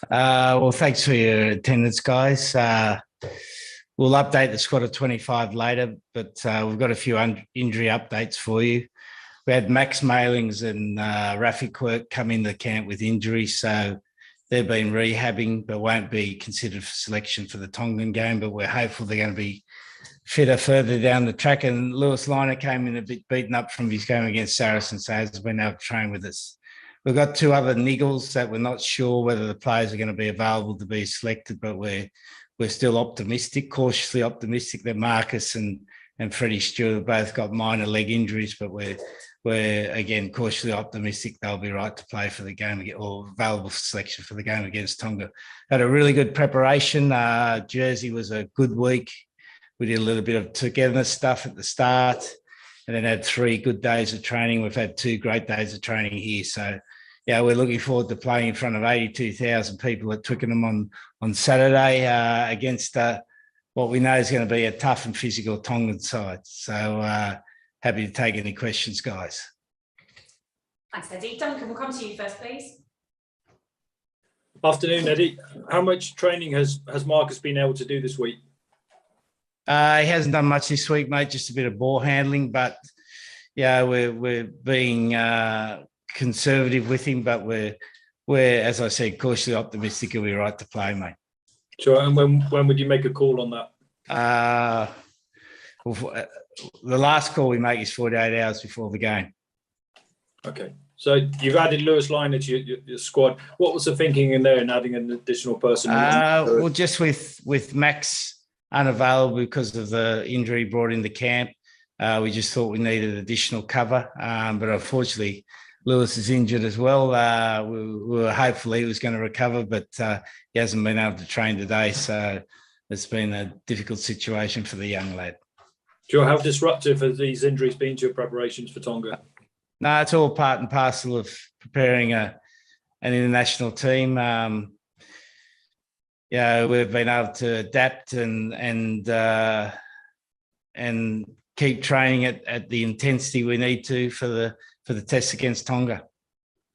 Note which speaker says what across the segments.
Speaker 1: Well, thanks for your attendance, guys. We'll update the squad of 25 later, but we've got a few injury updates for you. We had Max Mailings and Raffy Quirk come into camp with injuries, so they've been rehabbing, but won't be considered for selection for the Tongan game. But we're hopeful they're going to be fitter further down the track. And Lewis Liner came in a bit beaten up from his game against Saracens, so hasn't been able to train with us. We've got two other niggles that we're not sure whether the players are going to be available to be selected, but we're still optimistic, cautiously optimistic that Marcus and Freddie Stewart have both got minor leg injuries, but we're again cautiously optimistic they'll be right to play for the game or available for selection for the game against Tonga. Had a really good preparation. Jersey was a good week. We did a little bit of togetherness stuff at the start and then had 3 good days of training. We've had 2 great days of training here. So, yeah, we're looking forward to playing in front of 82,000 people at Twickenham on Saturday against what we know is going to be a tough and physical Tongan side. So happy to take any questions, guys.
Speaker 2: Thanks, Eddie. Duncan, we'll come to you first, please.
Speaker 3: Afternoon, Eddie. How much training has Marcus been able to do this week?
Speaker 1: He hasn't done much this week, mate, just a bit of ball handling, but yeah, we're being conservative with him, but we're as I said, cautiously optimistic he'll be right to play, mate.
Speaker 3: Sure. And when would you make a call on that?
Speaker 1: Well, the last call we make is 48 hours before the game.
Speaker 3: Okay. So you've added Lewis Liner to your squad. What was the thinking in there in adding an additional person?
Speaker 1: Well, just with Max unavailable because of the injury brought into camp, we just thought we needed additional cover. But unfortunately, Lewis is injured as well. We were hopeful he was going to recover, but he hasn't been able to train today. So it's been a difficult situation for the young lad.
Speaker 3: Sure. How disruptive have these injuries been to your preparations for Tonga?
Speaker 1: No, it's all part and parcel of preparing an international team. We've been able to adapt and keep training at the intensity we need to for the test against Tonga.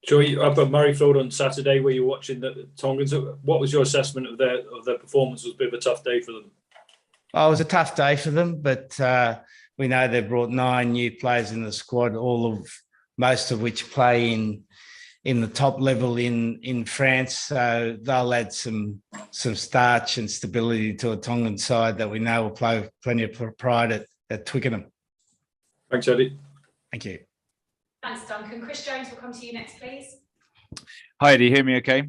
Speaker 3: Sure. Up at Murrayfield on Saturday, where you're watching the Tongans. What was your assessment of their performance? It was a bit of a tough day for them.
Speaker 1: Oh, it was a tough day for them, but we know they've brought 9 new players in the squad, most of which play in the top level in France. So they'll add some starch and stability to a Tongan side that we know will play with plenty of pride at Twickenham.
Speaker 3: Thanks, Eddie.
Speaker 1: Thank you.
Speaker 2: Thanks, Duncan. Chris Jones will come to you next, please.
Speaker 4: Hi, Eddie. Hear me okay?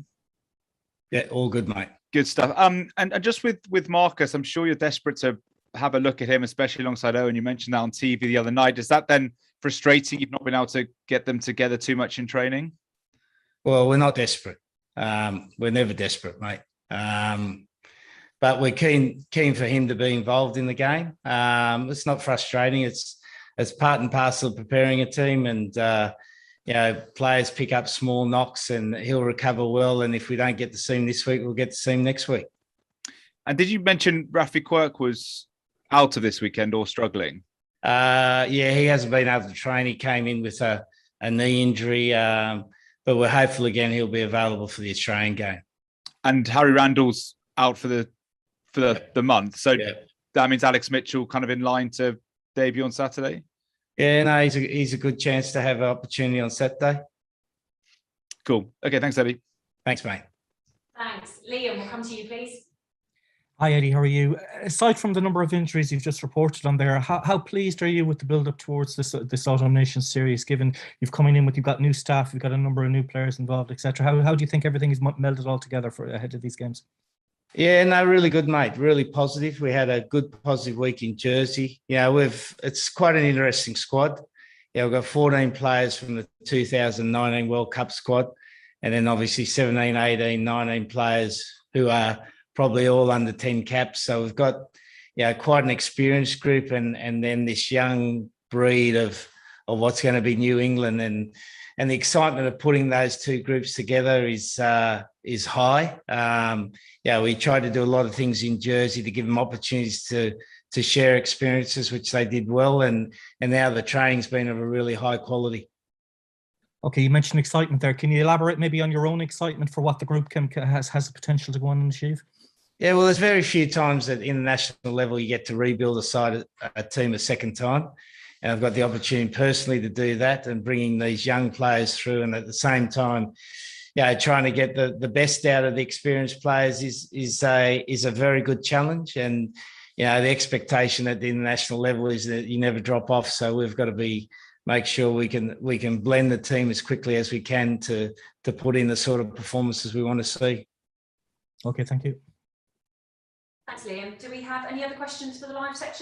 Speaker 1: Yeah, all good, mate.
Speaker 4: Good stuff. And just with Marcus, I'm sure you're desperate to have a look at him, especially alongside Owen. You mentioned that on TV the other night. Is that then frustrating? You've not been able to get them together too much in training?
Speaker 1: Well, we're not desperate. We're never desperate, mate. But we're keen for him to be involved in the game. It's not frustrating. It's part and parcel of preparing a team, and players pick up small knocks, and he'll recover well. And if we don't get to see him this week, we'll get to see him next week.
Speaker 4: And did you mention Raffy Quirk was out of this weekend or struggling?
Speaker 1: He hasn't been able to train. He came in with a knee injury, but we're hopeful again he'll be available for the Australian game.
Speaker 4: And Harry Randall's out for the month, so that means Alex Mitchell kind of in line to debut on Saturday.
Speaker 1: Yeah, no, he's a good chance to have an opportunity on Saturday.
Speaker 4: Cool. Okay, thanks, Eddie.
Speaker 1: Thanks, mate.
Speaker 2: Thanks. Liam, we'll come to you, please.
Speaker 5: Hi, Eddie. How are you? Aside from the number of injuries you've just reported on there, how pleased are you with the build-up towards this Autumn Nations series, given you've got new staff, you've got a number of new players involved, etc. How do you think everything is melded all together for ahead of these games?
Speaker 1: Yeah, no, really good, mate. Really positive. We had a good positive week in Jersey. It's quite an interesting squad. We've got 14 players from the 2019 World Cup squad, and then obviously 17, 18, 19 players who are probably all under 10 caps. So we've got quite an experienced group, and then this young breed of what's going to be New England, and the excitement of putting those two groups together is high. We tried to do a lot of things in Jersey to give them opportunities to share experiences, which they did well, and now the training's been of a really high quality.
Speaker 5: Okay, you mentioned excitement there. Can you elaborate maybe on your own excitement for what the group has the potential to go on and achieve?
Speaker 1: Yeah, well, there's very few times at international level you get to rebuild a team a second time. And I've got the opportunity personally to do that and bringing these young players through. And at the same time, trying to get the best out of the experienced players is a very good challenge. And, the expectation at the international level is that you never drop off. So we've got to make sure we can blend the team as quickly as we can to put in the sort of performances we want to see.
Speaker 5: Okay, thank you.
Speaker 2: Thanks, Liam. Do we have any other questions for the live section?